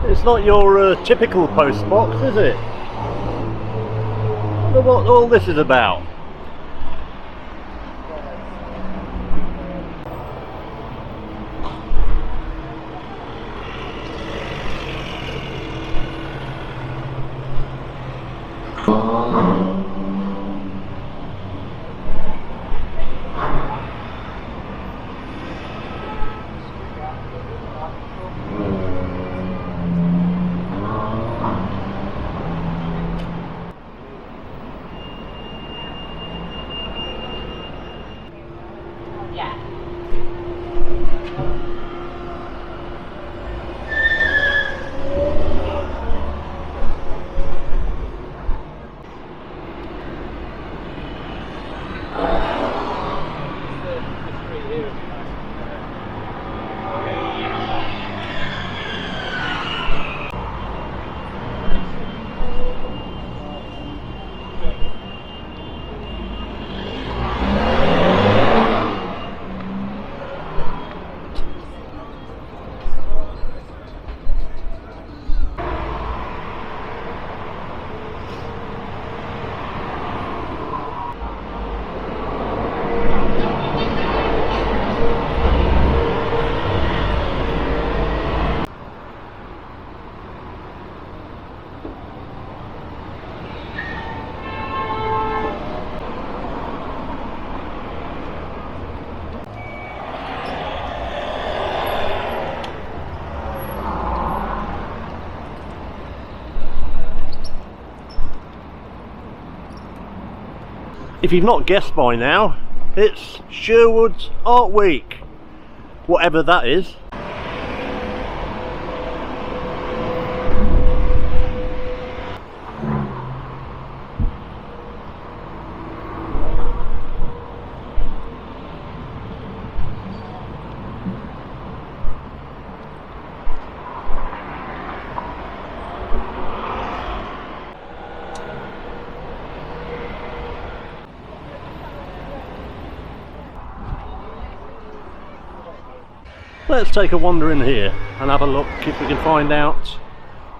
It's not your typical post box, is it? I wonder what all this is about. If you've not guessed by now, it's Sherwood Art Week, whatever that is. Let's take a wander in here and have a look if we can find out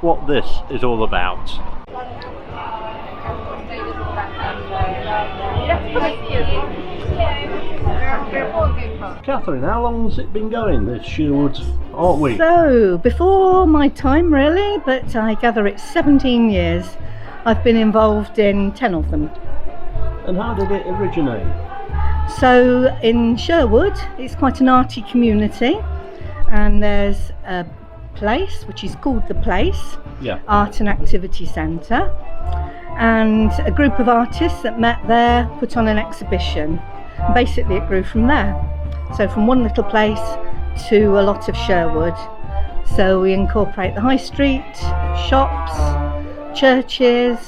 what this is all about. Katherine, how long has it been going, this Sherwood Art Week? So, before my time really, but I gather it's 17 years. I've been involved in 10 of them. And how did it originate? So, in Sherwood, it's quite an arty community. And there's a place which is called The Place, Art and Activity Centre, and a group of artists that met there put on an exhibition. Basically it grew from there, so from one little place to a lot of Sherwood. So we incorporate the high street, shops, churches,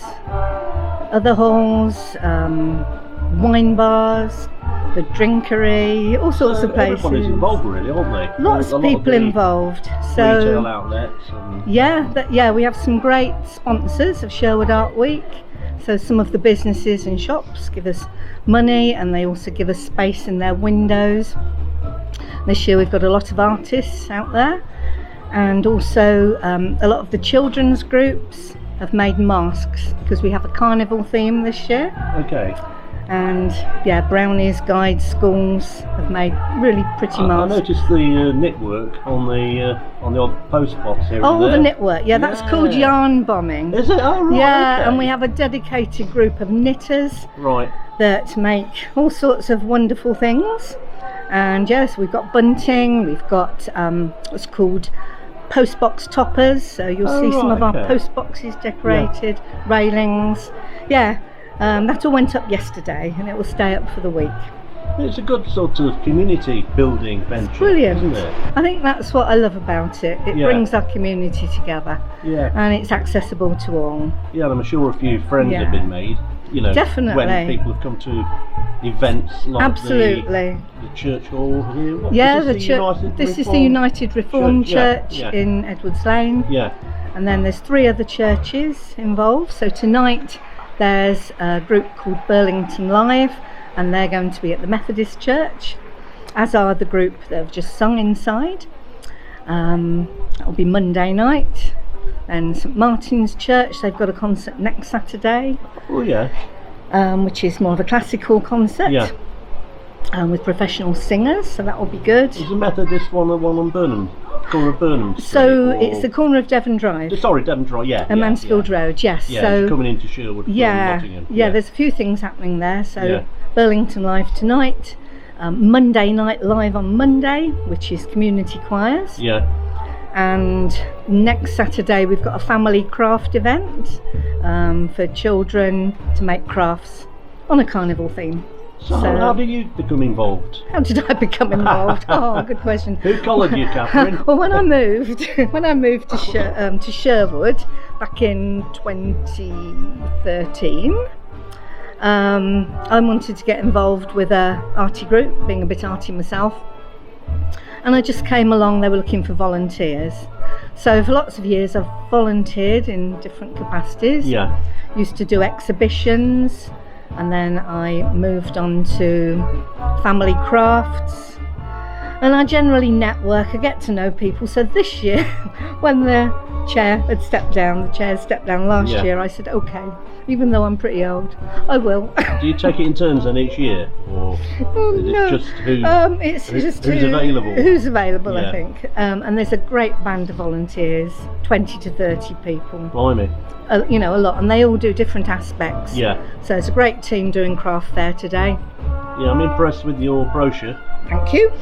other halls, wine bars, the drinkery, all sorts of places. Everybody's involved really, aren't they? Lots of people involved. So retail outlets. And yeah, we have some great sponsors of Sherwood Art Week. So some of the businesses and shops give us money, and they also give us space in their windows. This year we've got a lot of artists out there, and also a lot of the children's groups have made masks because we have a carnival theme this year. Okay. And yeah, brownies, guides, schools have made really pretty masks. I noticed the knitwork on the odd post box here. Oh, and there. The knitwork, yeah, that's called yarn bombing. Is it? Oh, right. Yeah, okay. and we have a dedicated group of knitters right that make all sorts of wonderful things. And yes, we've got bunting, we've got what's called post box toppers, so you'll see some of our post boxes decorated, railings. Yeah. That all went up yesterday, and it will stay up for the week. It's a good sort of community building venture, brilliant, isn't it? I think that's what I love about it. It brings our community together, and it's accessible to all. Yeah, and I'm sure a few friends have been made. You know, definitely. When people have come to events like the church hall here. This is the United Reformed Church in Edwards Lane. Yeah. And then there's 3 other churches involved. So tonight there's a group called Burlington Live, and they're going to be at the Methodist Church, as are the group that have just sung inside. That'll be Monday night. And St Martin's Church, they've got a concert next Saturday. Oh yeah. Which is more of a classical concert. Yeah. With professional singers, so that will be good. Is the Methodist one the one on Burnham? Corner of Burnham Street, So or... it's the corner of Devon Drive. Sorry, Devon Drive, yeah. And Mansfield Road, yes. Yeah, so it's coming into Sherwood from Nottingham. Yeah, there's a few things happening there. So Burlington Live tonight, Monday night live on Monday, which is community choirs. Yeah. And next Saturday we've got a family craft event for children to make crafts on a carnival theme. So how did you become involved? How did I become involved? Oh, good question. Who collared you, Katherine? Well, when I moved to Sherwood back in 2013, I wanted to get involved with a arty group, being a bit arty myself, and I just came along. They were looking for volunteers, so for lots of years I've volunteered in different capacities. Yeah. Used to do exhibitions. And then I moved on to family crafts, and I generally network, I get to know people. So this year, when the chair had stepped down, the chair stepped down last year, I said, okay, even though I'm pretty old, I will. Do you take it in turns then each year, or is it just who's available? Who's available, I think. And there's a great band of volunteers, 20 to 30 people. Blimey. You know, a lot, and they all do different aspects. Yeah. So it's a great team doing craft fair today. Yeah, I'm impressed with your brochure. Thank you.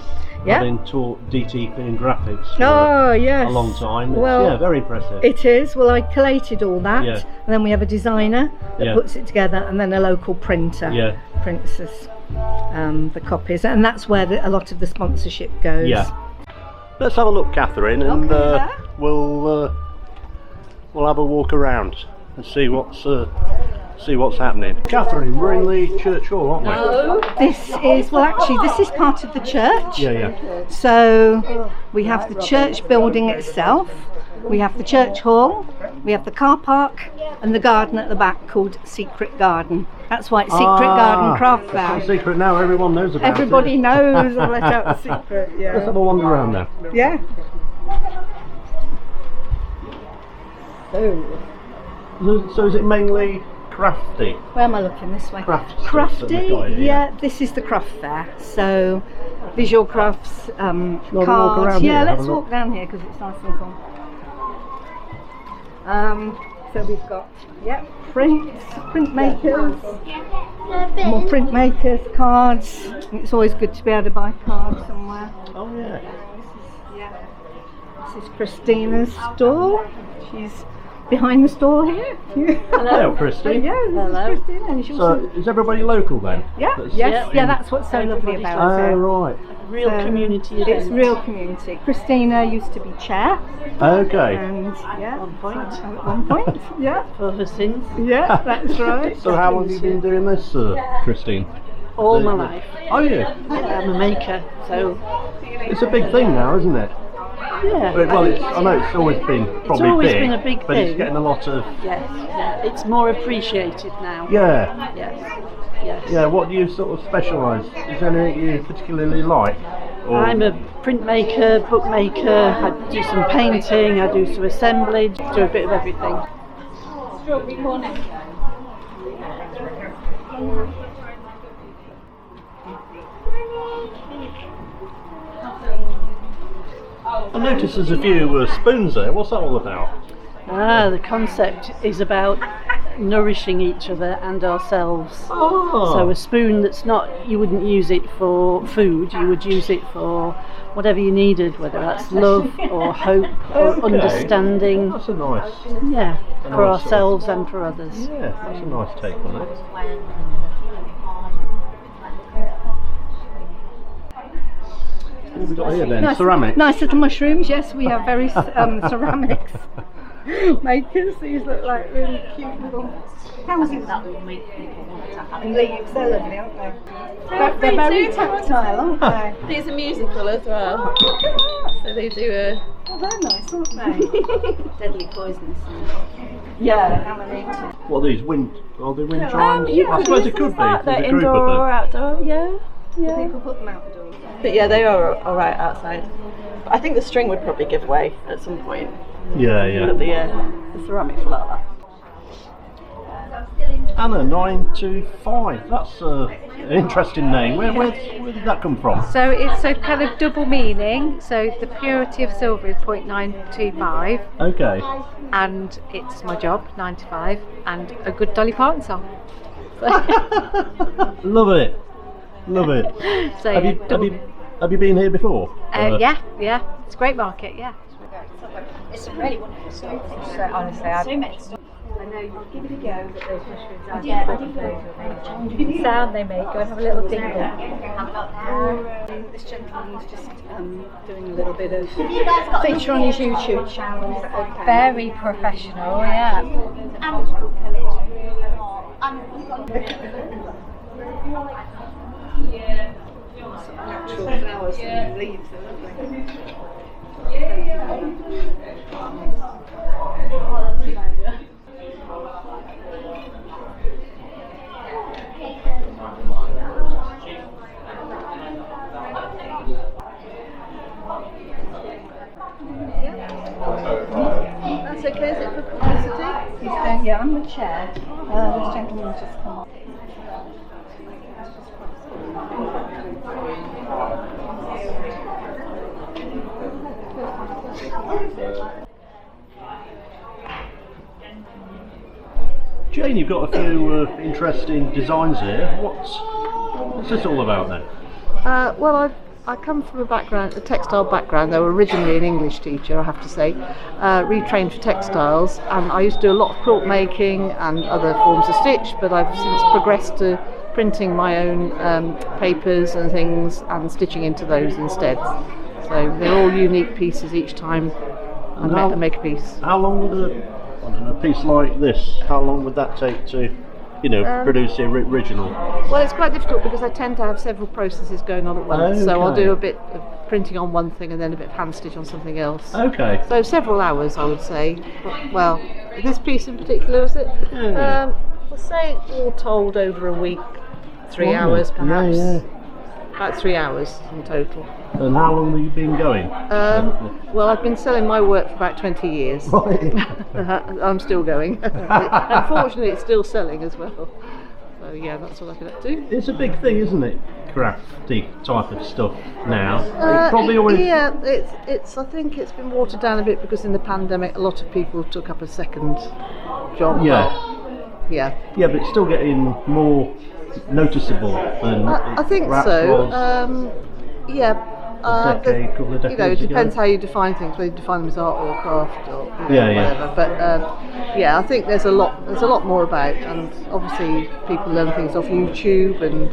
Yeah. Having taught DTP and graphics for yes. a long time. Well, very impressive. It is. Well, I collated all that, and then we have a designer that puts it together, and then a local printer prints us the copies, and that's where a lot of the sponsorship goes. Yeah. Let's have a look, Katherine, and we'll have a walk around and see what's happening. Katherine, we're in the church hall, aren't we? This is part of the church. Yeah. So we have the church building itself, we have the church hall, we have the car park, and the garden at the back called Secret Garden. That's why it's Secret Garden Craft Fair. It's a secret now, everyone knows about Everybody it. knows all about the secret, yeah. Let's have a wander around now. Yeah. So is it mainly crafty? Where am I looking? This way. Crafty, this is the craft fair. So visual crafts, cards. Walk around here, let's walk down here because it's nice and cool. So we've got printmakers, more printmakers, cards. It's always good to be able to buy cards somewhere. Oh yeah. This is Christina's stall. She's behind the stall here. Hello, Christine. Yeah, this is Christina. And so is everybody local then? That's what's so lovely about it. Right. Real community event. It's real community. Christina used to be chair. Okay. And at one point, for her sins. Yeah, that's right. So how long have you been doing this, Christine? All my life. Oh yeah. I'm a maker, so it's a big thing now, isn't it? Yeah. Well, I know it's always been probably been a big but thing. it's getting a lot of. Yes. It's more appreciated now. Yeah. Yes. Yeah. What do you sort of specialise? Is there anything you particularly like? Or... I'm a printmaker, bookmaker. I do some painting. I do some assemblage. Do a bit of everything. Strawberry cornet. I noticed there's a few spoons there. What's that all about? The concept is about nourishing each other and ourselves. Oh. So a spoon that's not, you wouldn't use it for food, you would use it for whatever you needed, whether that's love or hope or understanding. That's a nice. Yeah, for nice ourselves and for others. Yeah, that's a nice take on it. What have we got here then? Ceramics? Nice little mushrooms, yes, we have very ceramics makers. These look like really cute little houses. That will make people want to have leaves. They're lovely, aren't they? They're very tactile, aren't they? These are musical as well. So they do a... Oh, they're nice, aren't they? Deadly poisonous. Yeah. What are these? Are they wind chimes? I suppose it could be. They're There's a group indoor of them. or outdoor, yeah. People put them outdoors. But yeah, they are alright outside. But I think the string would probably give way at some point. Yeah. But the ceramic flower. Anna 925. That's an interesting name. Where did that come from? So it's a kind of double meaning. So the purity of silver is 0.925. Okay. And it's my job, 9 to 5, and a good Dolly Parton song. Love it. So have you been here before? yeah, it's a great market, yeah. It's a really wonderful story. So honestly, So much stuff. I know you give it a go, but those mushrooms are the sound they make. Go and have a little tingle. This gentleman is just doing a little bit of feature on his YouTube channel. Very professional, yeah. Natural flowers and leaves. That's okay, is it for publicity? He's going, yeah, I'm the chair. This gentleman's just come up. Jane, you've got a few interesting designs here. What's this all about then? Well, I come from a textile background, though originally an English teacher, I have to say, retrained for textiles, and I used to do a lot of quilt making and other forms of stitch, but I've since progressed to printing my own papers and things and stitching into those instead. So they're all unique pieces each time I make a piece. How long would a piece like this, how long would that take to, produce the original? Well, it's quite difficult because I tend to have several processes going on at once. So I'll do a bit of printing on one thing and then a bit of hand stitch on something else. Okay. So several hours, I would say. Well, this piece in particular, is it? Yeah. I'll say all told over a week, 3 hours perhaps. Yeah. About 3 hours in total. And how long have you been going? Well, I've been selling my work for about 20 years. Right. I'm still going. Unfortunately, it's still selling as well. So yeah, that's what I've been up to. It's a big thing, isn't it? Crafty type of stuff now. It probably always. Yeah, it's. I think it's been watered down a bit because in the pandemic, a lot of people took up a second job. Yeah. Yeah. Yeah, but it's still getting more noticeable than. I think so. Yeah. Couple of decades it depends ago. how you define things, whether you define them as art or craft or Yeah. whatever. But I think there's a lot more about, and obviously people learn things off YouTube and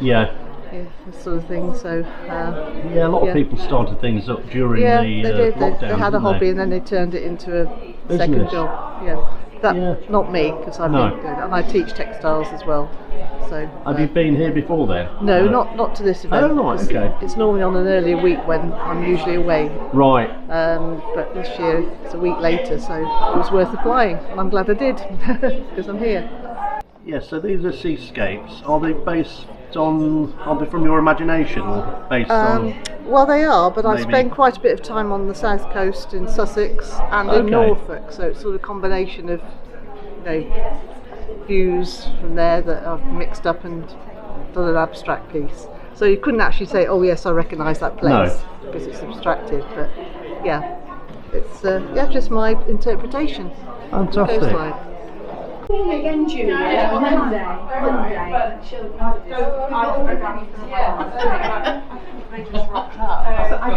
this sort of thing. So a lot of people started things up during the they did. lockdown. They had a hobby and then they turned it into a second job. Not me, because I've been good, and I teach textiles as well. So have you been here before then? No, not to this event. Oh, right, okay. It's normally on an earlier week when I'm usually away. Right. But this year it's a week later, so it was worth applying, and I'm glad I did because I'm here. Yeah. So these are seascapes. Are they from your imagination or based on? Well, they are, but I Maybe. spend quite a bit of time on the south coast in Sussex and in Norfolk, so it's sort of a combination of views from there that I've mixed up and done an abstract piece. So you couldn't actually say, oh yes, I recognise that place, because it's abstracted, but it's just my interpretation. Fantastic. Again, Julia, Monday.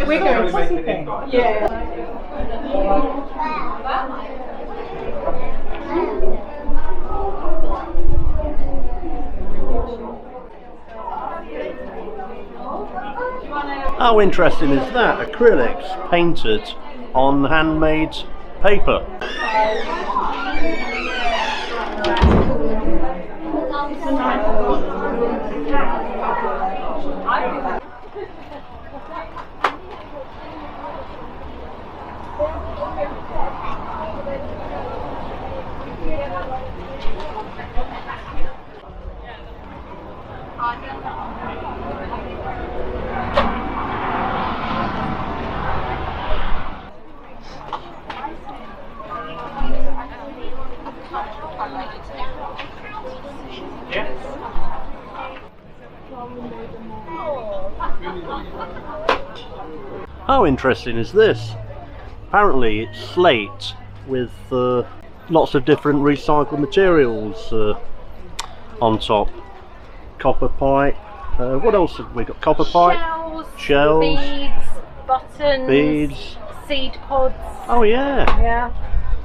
We're going gossiping. Yeah. How interesting is that? Acrylics painted on handmade paper. How interesting is this? Apparently it's slate with lots of different recycled materials on top. Copper pipe. What else have we got? Copper pipe? Shells. Beads. Buttons. Beads. Seed pods. Oh yeah. Yeah.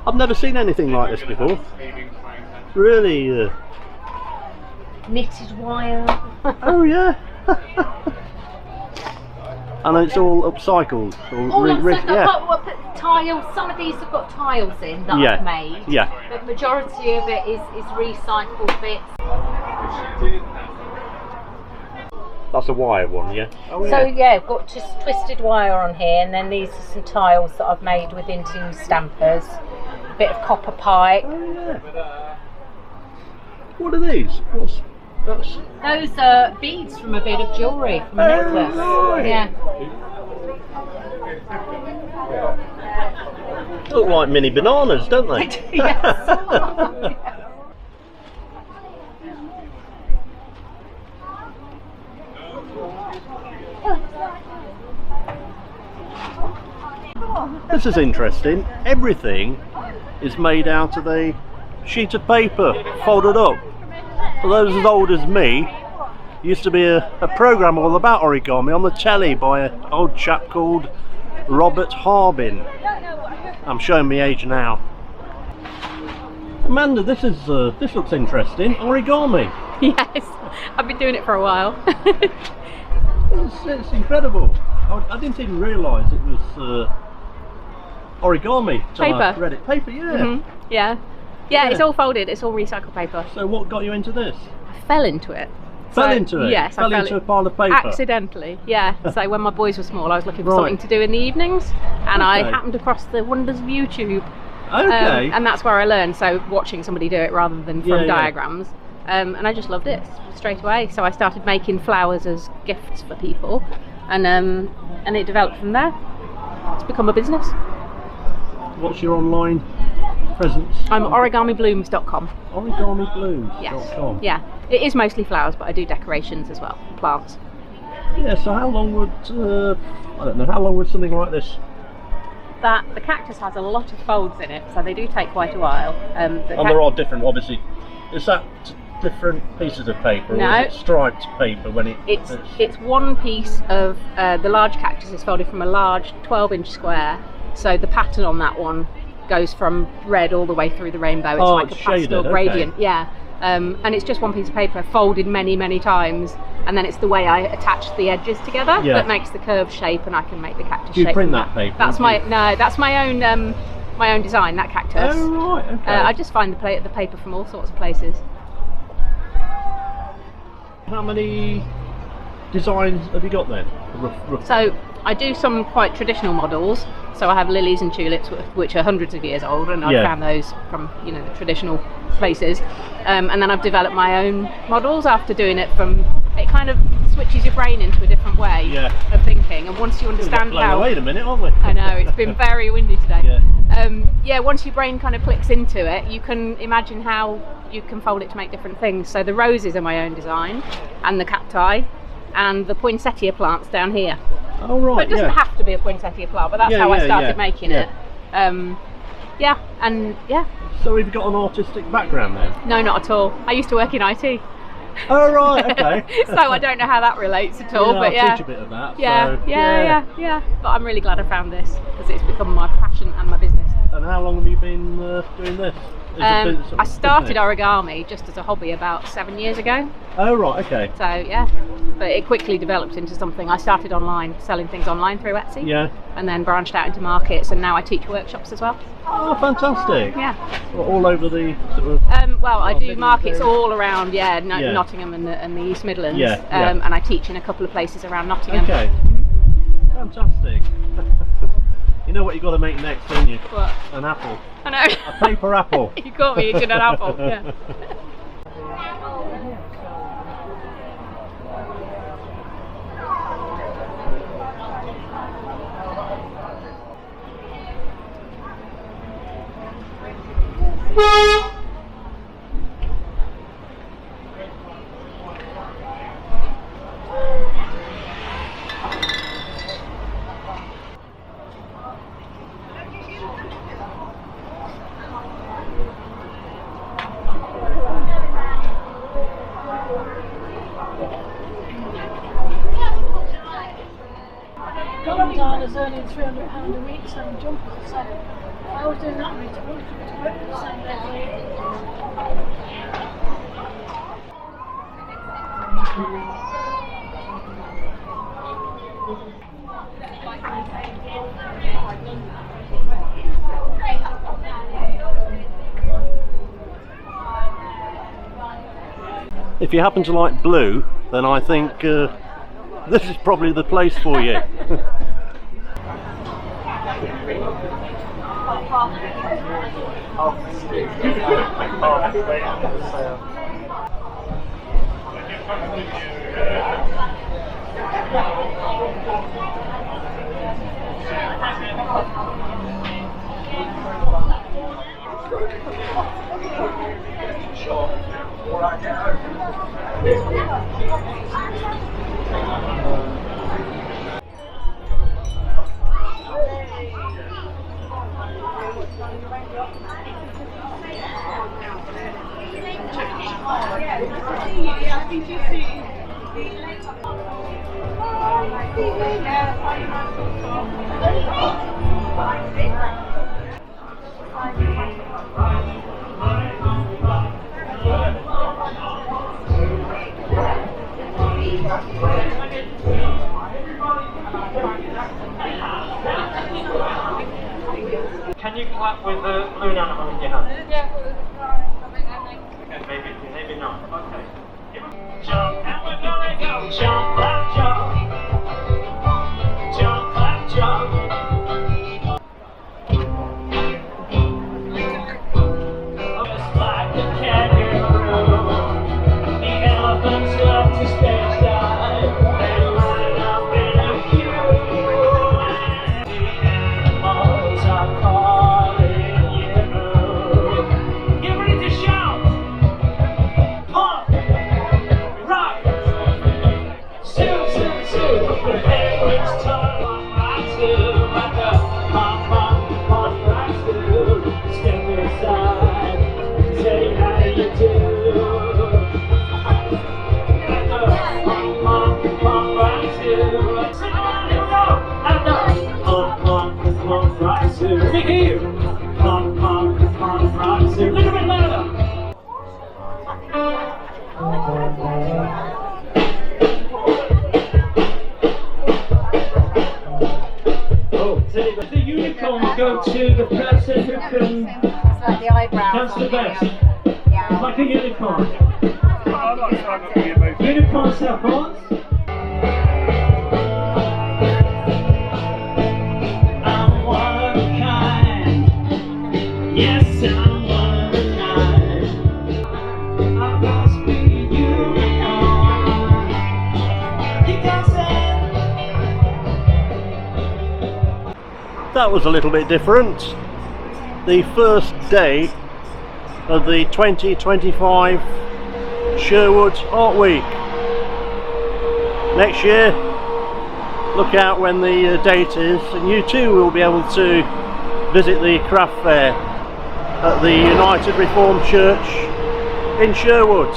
I've never seen anything like this before. Really. Knitted wire. Oh yeah. And it's all upcycled. Tiles. Some of these have got tiles in that I've made. Yeah. But majority of it is recycled bits. That's a wire one, yeah? Oh, So yeah, I've got just twisted wire on here, and then these are some tiles that I've made with into stampers. A bit of copper pipe. Oh, yeah. What are these? Those are beads from a bit of jewellery, from a necklace. Right. Yeah. They look like mini bananas, don't they? Yes. This is interesting. Everything is made out of a sheet of paper, folded up. For those as old as me, used to be a programme all about origami on the telly by an old chap called Robert Harbin. I'm showing my age now. Amanda, this looks interesting. Origami. Yes, I've been doing it for a while. It's incredible. I didn't even realise it was origami till I Paper. read it. Paper, yeah. Mhm. Yeah, it's all folded. It's all recycled paper. So what got you into this? I fell into it. Fell into it? Yes, Fell into a pile of paper? Accidentally, yeah. So when my boys were small, I was looking for something to do in the evenings, and I happened across the wonders of YouTube. Okay. And that's where I learned. So watching somebody do it rather than from Yeah. diagrams. And I just loved it straight away. So I started making flowers as gifts for people, and it developed from there. It's become a business. What's your online presence? I'm origamiblooms.com. Origamiblooms.com. Yes. Yeah. It is mostly flowers, but I do decorations as well, plants. Yeah. So how long would I don't know? How long would something like this? That the cactus has a lot of folds in it, so they do take quite a while. And there are different, obviously. Is that different pieces of paper, or No. is it striped paper when it? It's one piece of the large cactus is folded from a large 12-inch square. So the pattern on that one goes from red all the way through the rainbow. It's like a pastel shaded, gradient, okay. yeah. And it's just one piece of paper folded many, many times, and then it's the way I attach the edges together that makes the curved shape, and I can make the cactus shape. Do you print from that paper? That's my own design. That cactus. Oh right, okay. I just find the paper from all sorts of places. How many designs have you got then? Rough. So I do some quite traditional models. So I have lilies and tulips, which are hundreds of years old, and I've found those from the traditional places. And then I've developed my own models after doing it from. It kind of switches your brain into a different way of thinking, and once you understand how. Wait a minute, aren't we? I know it's been very windy today. Once your brain kind of clicks into it, you can imagine how you can fold it to make different things. So the roses are my own design, and the cacti, and the poinsettia plants down here. Oh right. But it doesn't have to be a poinsettia plant, but that's how I started making it. So have you got an artistic background then? No, not at all. I used to work in IT. Oh right, okay. So I don't know how that relates at all, but I teach a bit of that. Yeah. But I'm really glad I found this, because it's become my passion and my business. And how long have you been doing this? I started origami just as a hobby about 7 years ago. Oh right, okay. So yeah, but it quickly developed into something. I started online, selling things online through Etsy. Yeah. And then branched out into markets, and now I teach workshops as well. Oh, fantastic. Yeah. Well, all over the sort of. I do markets all around, Nottingham and the East Midlands. And I teach in a couple of places around Nottingham. Okay. Fantastic. You know what you got to make next, don't you? What? An apple. I know. A paper apple. You caught me eating an apple. Yeah. earning £300 a week selling jumpers. So I was doing that route. I wanted to work for the same day. If you happen to like blue, then I think this is probably the place for you. Can you clap with the balloon animal in your hand? Yeah. Okay, maybe not. Okay. Jump and we're gonna go. Jump, clap, jump. Jump, clap, jump. Just like the kangaroo, the elephants love to stage dive. They line up in a queue. The animals are calling you. Get ready to shout. Pump, rock, Sue, Sue, Sue. The penguins turn right to like a pump, pump, pump, right to. Step aside, say how do you do. Like a pump, pump, pump, right to. Sing along, here we go. And pump, pump, pump, right to. Let me hear you. Pump, pump, pump, right to. A little bit louder. Oh, does the unicorn go to the person who can It's like the eyebrows. dance the best? Yeah. Like a unicorn. Unicorns have horns. I'm one of a kind. Yes, I'm one of a kind. I must be a unicorn. Keep dancing. That was a little bit different. The first day of the 2025 Sherwood Art Week. Next year, look out when the date is, and you too will be able to visit the craft fair at the United Reformed Church in Sherwood.